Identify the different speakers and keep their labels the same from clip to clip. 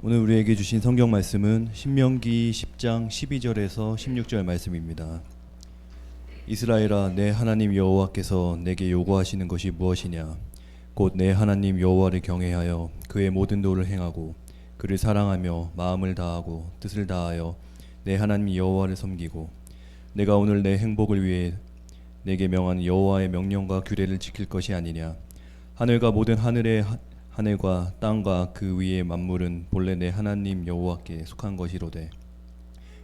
Speaker 1: 오늘 우리에게 주신 성경 말씀은 신명기 10장 12절에서 16절 말씀입니다. 이스라엘아, 내 하나님 여호와께서 내게 요구하시는 것이 무엇이냐? 곧 내 하나님 여호와를 경외하여 그의 모든 도를 행하고 그를 사랑하며 마음을 다하고 뜻을 다하여 내 하나님 여호와를 섬기고 내가 오늘 내 행복을 위해 내게 명한 여호와의 명령과 규례를 지킬 것이 아니냐? 하늘과 모든 하늘과 땅과 그 위의 만물은 본래 내 하나님 여호와께 속한 것이로되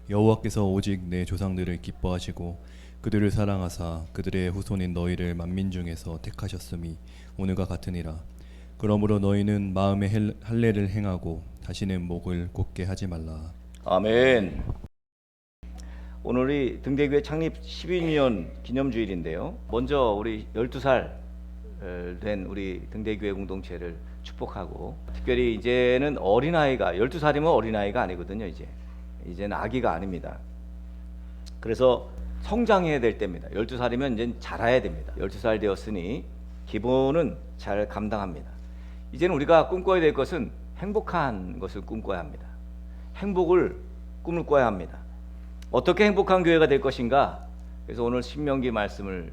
Speaker 1: 여호와께서 오직 내 조상들을 기뻐하시고 그들을 사랑하사 그들의 후손인 너희를 만민 중에서 택하셨음이 오늘과 같으니라. 그러므로 너희는 마음의 할례를 행하고 다시는 목을 곧게 하지 말라.
Speaker 2: 아멘. 오늘이 등대교회 창립 12주년 기념주일인데요. 먼저 우리 12살 된 우리 등대교회 공동체를 축복하고, 특별히 이제는 어린아이가 12살이면 어린아이가 아니거든요. 이제는 아기가 아닙니다. 그래서 성장해야 될 때입니다. 12살이면 이제 자라야 됩니다. 12살 되었으니 기본은 잘 감당합니다. 이제는 우리가 꿈꿔야 될 것은 행복한 것을 꿈꿔야 합니다. 행복을 꿈을 꿔야 합니다. 어떻게 행복한 교회가 될 것인가? 그래서 오늘 신명기 말씀을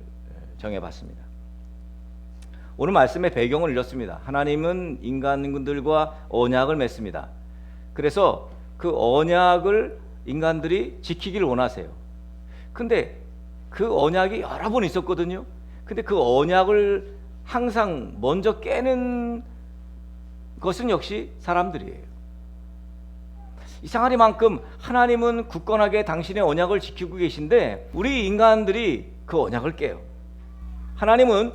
Speaker 2: 정해봤습니다. 오늘 말씀의 배경은 이렇습니다. 하나님은 인간들과 언약을 맺습니다. 그래서 그 언약을 인간들이 지키기를 원하세요. 근데 그 언약이 여러 번 있었거든요. 근데 그 언약을 항상 먼저 깨는 것은 역시 사람들이에요. 이상하리만큼 하나님은 굳건하게 당신의 언약을 지키고 계신데 우리 인간들이 그 언약을 깨요. 하나님은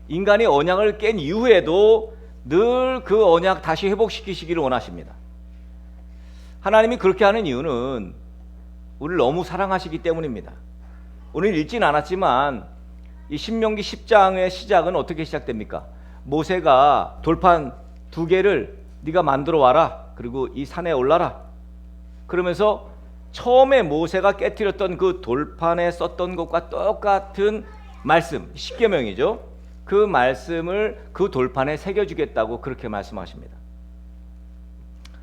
Speaker 2: 인간이 언약을 깬 이후에도 늘 그 언약 다시 회복시키시기를 원하십니다. 하나님이 그렇게 하는 이유는 우리를 너무 사랑하시기 때문입니다. 오늘 읽진 않았지만 이 신명기 10장의 시작은 어떻게 시작됩니까? 모세가 돌판 2개를 네가 만들어 와라. 그리고 이 산에 올라라. 그러면서 처음에 모세가 깨뜨렸던 그 돌판에 썼던 것과 똑같은 말씀, 십계명이죠. 그 말씀을 그 돌판에 새겨주겠다고 그렇게 말씀하십니다.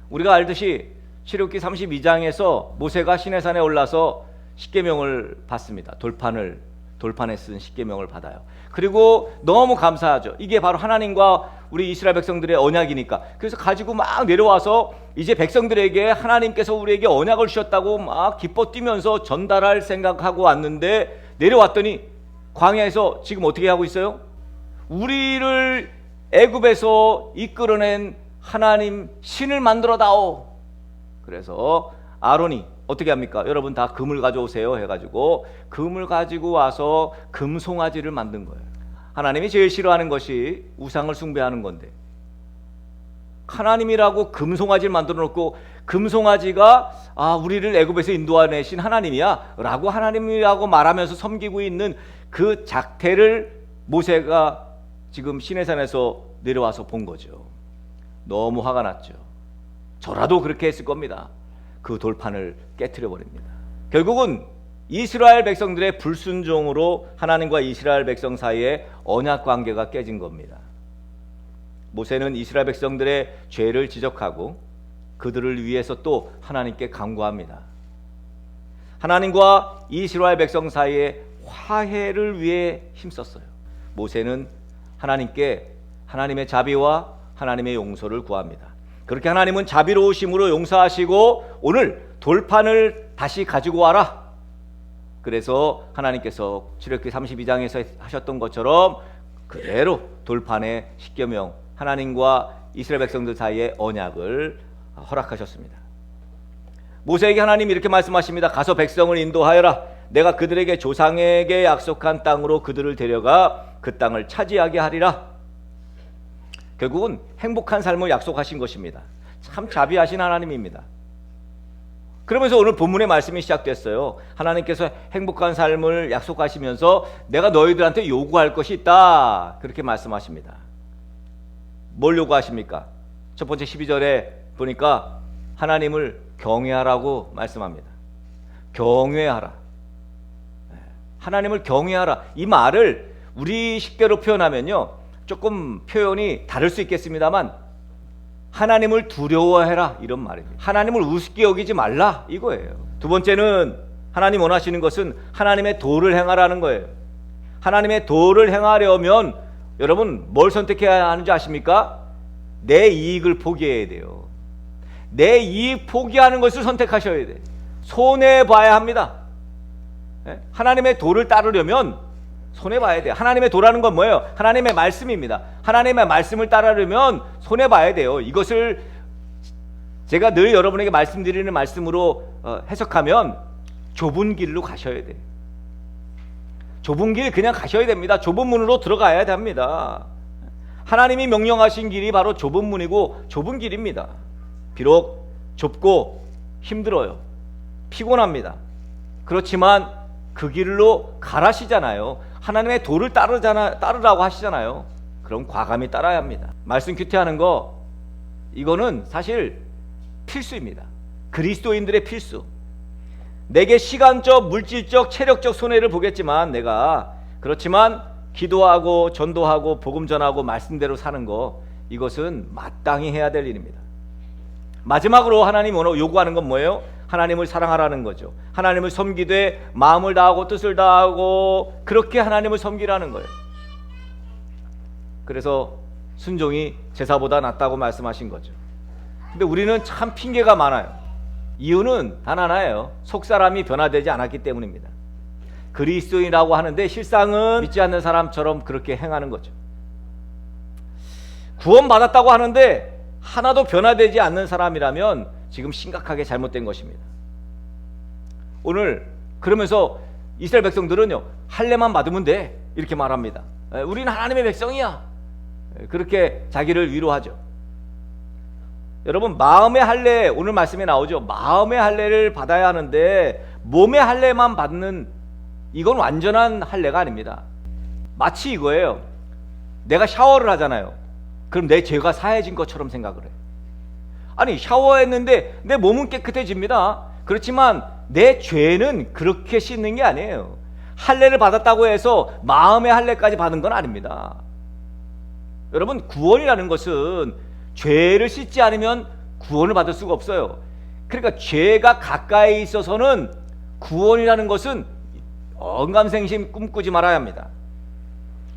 Speaker 2: 우리가 알듯이 출애굽기 32장에서 모세가 시내산에 올라서 십계명을 받습니다. 돌판에 쓴 십계명을 받아요. 그리고 너무 감사하죠. 이게 바로 하나님과 우리 이스라엘 백성들의 언약이니까. 그래서 가지고 막 내려와서 이제 백성들에게 하나님께서 우리에게 언약을 주셨다고 막 기뻐 뛰면서 전달할 생각하고 왔는데, 내려왔더니 광야에서 지금 어떻게 하고 있어요? 우리를 애굽에서 이끌어낸 하나님 신을 만들어 다오. 그래서 아론이 어떻게 합니까? 여러분 다 금을 가져오세요 해가지고 금을 가지고 와서 금송아지를 만든 거예요. 하나님이 제일 싫어하는 것이 우상을 숭배하는 건데, 하나님이라고 금송아지를 만들어 놓고 금송아지가 우리를 애굽에서 인도하내신 하나님이야 라고 하나님이라고 말하면서 섬기고 있는 그 작태를 모세가 지금 시내산에서 내려와서 본 거죠. 너무 화가 났죠. 저라도 그렇게 했을 겁니다. 그 돌판을 깨트려 버립니다. 결국은 이스라엘 백성들의 불순종으로 하나님과 이스라엘 백성 사이에 언약 관계가 깨진 겁니다. 모세는 이스라엘 백성들의 죄를 지적하고 그들을 위해서 또 하나님께 간구합니다. 하나님과 이스라엘 백성 사이에 화해를 위해 힘썼어요. 모세는 하나님께 하나님의 자비와 하나님의 용서를 구합니다. 그렇게 하나님은 자비로우심으로 용서하시고 오늘 돌판을 다시 가지고 와라. 그래서 하나님께서 출애굽기 32장에서 하셨던 것처럼 그대로 돌판에 십계명, 하나님과 이스라엘 백성들 사이의 언약을 허락하셨습니다. 모세에게 하나님이 이렇게 말씀하십니다. 가서 백성을 인도하여라. 내가 그들에게 조상에게 약속한 땅으로 그들을 데려가 그 땅을 차지하게 하리라. 결국은 행복한 삶을 약속하신 것입니다. 참 자비하신 하나님입니다. 그러면서 오늘 본문의 말씀이 시작됐어요. 하나님께서 행복한 삶을 약속하시면서 내가 너희들한테 요구할 것이 있다, 그렇게 말씀하십니다. 뭘 요구하십니까? 첫 번째 12절에 보니까 하나님을 경외하라고 말씀합니다. 경외하라. 하나님을 경외하라. 이 말을 우리 식대로 표현하면요, 조금 표현이 다를 수 있겠습니다만 하나님을 두려워해라, 이런 말입니다. 하나님을 우습게 여기지 말라, 이거예요. 두 번째는 하나님 원하시는 것은 하나님의 도를 행하라는 거예요. 하나님의 도를 행하려면 여러분 뭘 선택해야 하는지 아십니까? 내 이익을 포기해야 돼요. 내 이익 포기하는 것을 선택하셔야 돼요. 손해봐야 합니다. 하나님의 도를 따르려면 손해봐야 돼요. 하나님의 도라는 건 뭐예요? 하나님의 말씀입니다. 하나님의 말씀을 따르려면 손해봐야 돼요. 이것을 제가 늘 여러분에게 말씀드리는 말씀으로 해석하면 좁은 길로 가셔야 돼요. 좁은 길 그냥 가셔야 됩니다. 좁은 문으로 들어가야 됩니다. 하나님이 명령하신 길이 바로 좁은 문이고 좁은 길입니다. 비록 좁고 힘들어요. 피곤합니다. 그렇지만 그 길로 가라시잖아요. 하나님의 도를 따르라고 하시잖아요. 그럼 과감히 따라야 합니다. 말씀 큐티하는 거, 이거는 사실 필수입니다. 그리스도인들의 필수. 내게 시간적, 물질적, 체력적 손해를 보겠지만 그렇지만 기도하고 전도하고 복음 전하고 말씀대로 사는 거, 이것은 마땅히 해야 될 일입니다. 마지막으로 하나님 요구하는 건 뭐예요? 하나님을 사랑하라는 거죠. 하나님을 섬기되 마음을 다하고 뜻을 다하고 그렇게 하나님을 섬기라는 거예요. 그래서 순종이 제사보다 낫다고 말씀하신 거죠. 근데 우리는 참 핑계가 많아요. 이유는 단 하나예요. 속사람이 변화되지 않았기 때문입니다. 그리스도인이라고 하는데 실상은 믿지 않는 사람처럼 그렇게 행하는 거죠. 구원받았다고 하는데 하나도 변화되지 않는 사람이라면 지금 심각하게 잘못된 것입니다. 오늘 그러면서 이스라엘 백성들은요, 할례만 받으면 돼, 이렇게 말합니다. 우리는 하나님의 백성이야, 그렇게 자기를 위로하죠. 여러분, 마음의 할례, 오늘 말씀에 나오죠. 마음의 할례를 받아야 하는데 몸의 할례만 받는, 이건 완전한 할례가 아닙니다. 마치 이거예요. 내가 샤워를 하잖아요. 그럼 내 죄가 사해진 것처럼 생각을 해요. 아니, 샤워했는데 내 몸은 깨끗해집니다. 그렇지만 내 죄는 그렇게 씻는 게 아니에요. 할례를 받았다고 해서 마음의 할례까지 받은 건 아닙니다. 여러분, 구원이라는 것은 죄를 씻지 않으면 구원을 받을 수가 없어요. 그러니까 죄가 가까이 있어서는 구원이라는 것은 언감생심 꿈꾸지 말아야 합니다.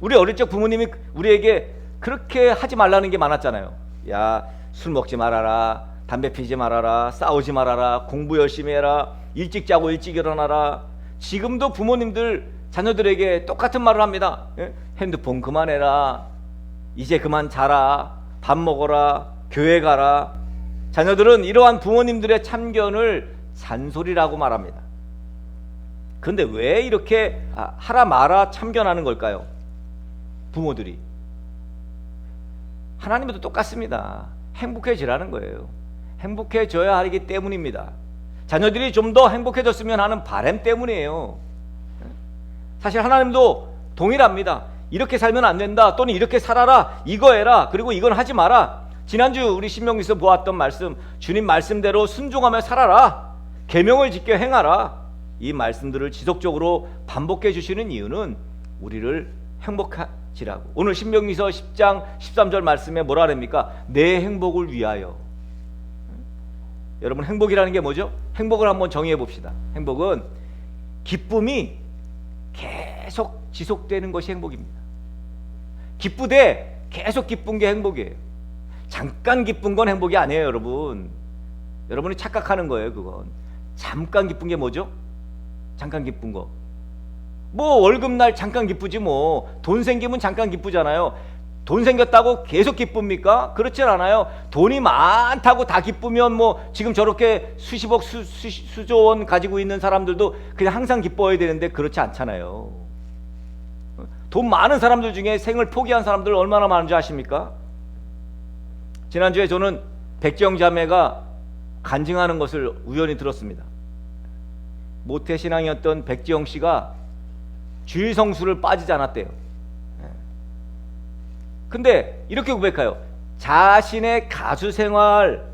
Speaker 2: 우리 어릴 적 부모님이 우리에게 그렇게 하지 말라는 게 많았잖아요. 야, 술 먹지 말아라, 담배 피지 말아라, 싸우지 말아라, 공부 열심히 해라, 일찍 자고 일찍 일어나라. 지금도 부모님들 자녀들에게 똑같은 말을 합니다. 핸드폰 그만해라, 이제 그만 자라, 밥 먹어라, 교회 가라. 자녀들은 이러한 부모님들의 참견을 잔소리라고 말합니다. 그런데 왜 이렇게 하라 마라 참견하는 걸까요? 부모들이. 하나님도 똑같습니다. 행복해지라는 거예요. 행복해져야 하기 때문입니다. 자녀들이 좀 더 행복해졌으면 하는 바람 때문이에요. 사실 하나님도 동일합니다. 이렇게 살면 안 된다, 또는 이렇게 살아라, 이거 해라, 그리고 이건 하지 마라. 지난주 우리 신명기에서 보았던 말씀, 주님 말씀대로 순종하며 살아라, 계명을 지켜 행하라, 이 말씀들을 지속적으로 반복해 주시는 이유는 우리를 행복하시라고. 오늘 신명기서 10장 13절 말씀에 뭐라 그럽니까? 내 행복을 위하여. 여러분, 행복이라는 게 뭐죠? 행복을 한번 정의해 봅시다. 행복은 기쁨이 계속 지속되는 것이 행복입니다. 기쁘되 계속 기쁜 게 행복이에요. 잠깐 기쁜 건 행복이 아니에요, 여러분. 여러분이 착각하는 거예요, 그건. 잠깐 기쁜 게 뭐죠? 잠깐 기쁜 거. 뭐 월급날 잠깐 기쁘지 뭐. 돈 생기면 잠깐 기쁘잖아요. 돈 생겼다고 계속 기쁩니까? 그렇진 않아요. 돈이 많다고 다 기쁘면 뭐 지금 저렇게 수십억 수조 원 가지고 있는 사람들도 그냥 항상 기뻐해야 되는데 그렇지 않잖아요. 돈 많은 사람들 중에 생을 포기한 사람들 얼마나 많은지 아십니까? 지난주에 저는 백지영 자매가 간증하는 것을 우연히 들었습니다. 모태신앙이었던 백지영 씨가 주일 성수를 빠지지 않았대요. 근데 이렇게 고백해요. 자신의 가수 생활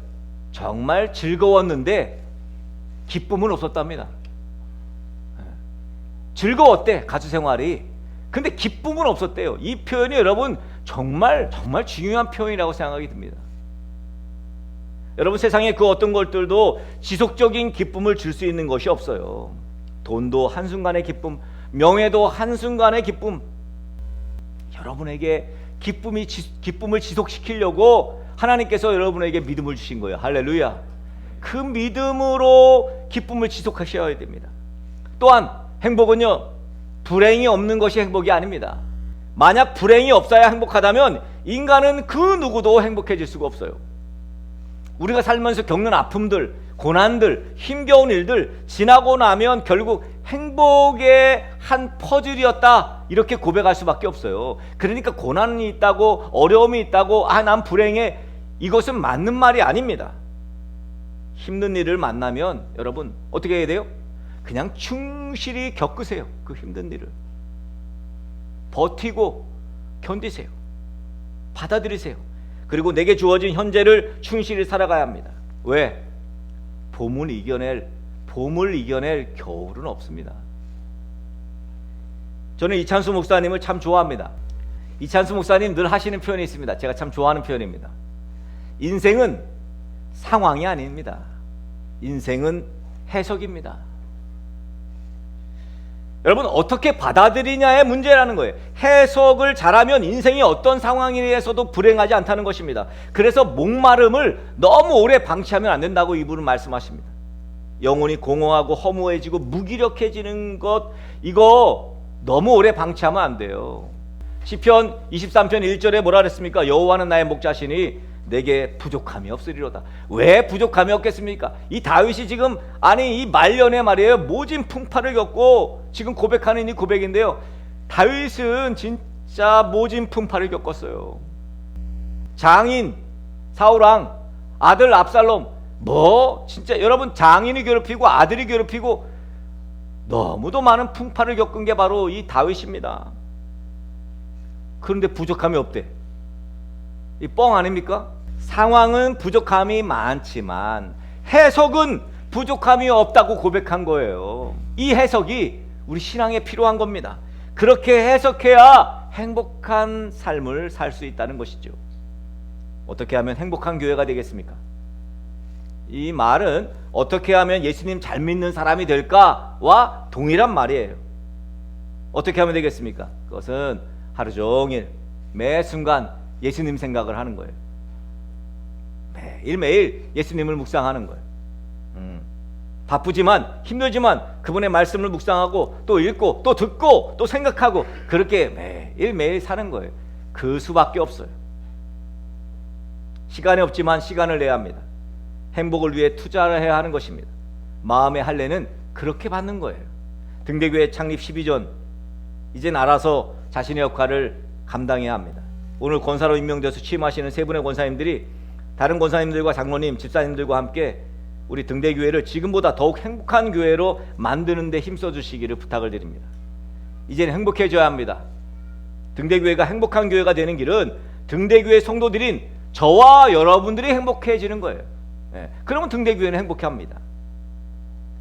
Speaker 2: 정말 즐거웠는데 기쁨은 없었답니다. 즐거웠대, 가수 생활이. 근데 기쁨은 없었대요. 이 표현이 여러분 정말 중요한 표현이라고 생각이 듭니다. 여러분, 세상에 그 어떤 것들도 지속적인 기쁨을 줄 수 있는 것이 없어요. 돈도 한순간의 기쁨, 명예도 한순간의 기쁨. 여러분에게 기쁨을 지속시키려고 하나님께서 여러분에게 믿음을 주신 거예요. 할렐루야. 그 믿음으로 기쁨을 지속하셔야 됩니다. 또한 행복은요, 불행이 없는 것이 행복이 아닙니다. 만약 불행이 없어야 행복하다면 인간은 그 누구도 행복해질 수가 없어요. 우리가 살면서 겪는 아픔들, 고난들, 힘겨운 일들 지나고 나면 결국 행복의 한 퍼즐이었다, 이렇게 고백할 수밖에 없어요. 그러니까 고난이 있다고, 어려움이 있다고, 난 불행해, 이것은 맞는 말이 아닙니다. 힘든 일을 만나면 여러분 어떻게 해야 돼요? 그냥 충실히 겪으세요. 그 힘든 일을 버티고 견디세요. 받아들이세요. 그리고 내게 주어진 현재를 충실히 살아가야 합니다. 왜? 봄을 이겨낼 겨울은 없습니다. 저는 이찬수 목사님을 참 좋아합니다. 이찬수 목사님 늘 하시는 표현이 있습니다. 제가 참 좋아하는 표현입니다. 인생은 상황이 아닙니다. 인생은 해석입니다. 여러분, 어떻게 받아들이냐의 문제라는 거예요. 해석을 잘하면 인생이 어떤 상황에서도 불행하지 않다는 것입니다. 그래서 목마름을 너무 오래 방치하면 안 된다고 이분은 말씀하십니다. 영혼이 공허하고 허무해지고 무기력해지는 것, 이거 너무 오래 방치하면 안 돼요. 시편 23편 1절에 뭐라 그랬습니까? 여호와는 나의 목자시니 내게 부족함이 없으리로다. 왜 부족함이 없겠습니까? 이 다윗이 지금, 이 말년에 말이에요, 모진 풍파를 겪고 지금 고백하는 이 고백인데요, 다윗은 진짜 모진 풍파를 겪었어요. 장인 사울왕, 아들 압살롬, 진짜 여러분, 장인이 괴롭히고 아들이 괴롭히고 너무도 많은 풍파를 겪은 게 바로 이 다윗입니다. 그런데 부족함이 없대. 이 뻥 아닙니까? 상황은 부족함이 많지만 해석은 부족함이 없다고 고백한 거예요. 이 해석이 우리 신앙에 필요한 겁니다. 그렇게 해석해야 행복한 삶을 살 수 있다는 것이죠. 어떻게 하면 행복한 교회가 되겠습니까? 이 말은 어떻게 하면 예수님 잘 믿는 사람이 될까와 동일한 말이에요. 어떻게 하면 되겠습니까? 그것은 하루 종일 매 순간 예수님 생각을 하는 거예요. 매일매일 예수님을 묵상하는 거예요. 바쁘지만 힘들지만 그분의 말씀을 묵상하고 또 읽고 또 듣고 또 생각하고, 그렇게 매일매일 사는 거예요. 그 수밖에 없어요. 시간이 없지만 시간을 내야 합니다. 행복을 위해 투자를 해야 하는 것입니다. 마음의 할례는 그렇게 받는 거예요. 등대교회 창립 12전, 이젠 알아서 자신의 역할을 감당해야 합니다. 오늘 권사로 임명되어서 취임하시는 세 분의 권사님들이 다른 권사님들과 장로님, 집사님들과 함께 우리 등대교회를 지금보다 더욱 행복한 교회로 만드는 데 힘써 주시기를 부탁을 드립니다. 이제는 행복해져야 합니다. 등대교회가 행복한 교회가 되는 길은 등대교회 성도들인 저와 여러분들이 행복해지는 거예요. 그러면 등대교회는 행복합니다.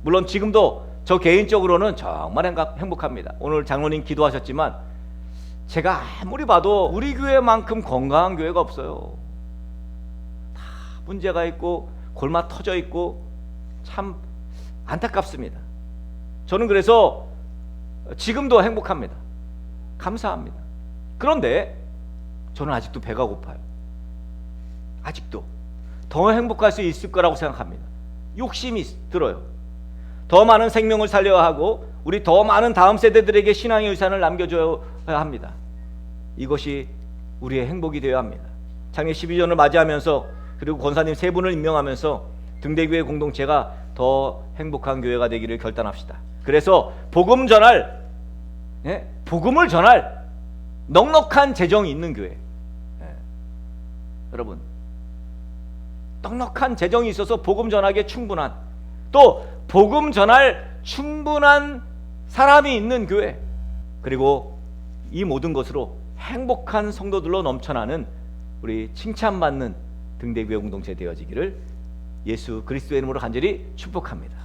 Speaker 2: 물론 지금도 저 개인적으로는 정말 행복합니다. 오늘 장로님 기도하셨지만 제가 아무리 봐도 우리 교회만큼 건강한 교회가 없어요. 다 문제가 있고 골마 터져 있고 참 안타깝습니다. 저는 그래서 지금도 행복합니다. 감사합니다. 그런데 저는 아직도 배가 고파요. 아직도 더 행복할 수 있을 거라고 생각합니다. 욕심이 들어요. 더 많은 생명을 살려야 하고 우리 더 많은 다음 세대들에게 신앙의 유산을 남겨줘야 합니다. 이것이 우리의 행복이 되어야 합니다. 창립 12전을 맞이하면서 그리고 권사님 세 분을 임명하면서 등대교회 공동체가 더 행복한 교회가 되기를 결단합시다. 그래서 복음을 전할 넉넉한 재정이 있는 교회. 여러분, 넉넉한 재정이 있어서 복음 전하기에 충분한, 또 복음 전할 충분한 사람이 있는 교회, 그리고 이 모든 것으로 행복한 성도들로 넘쳐나는 우리 칭찬받는 등대교회 공동체 되어지기를 예수 그리스도의 이름으로 간절히 축복합니다.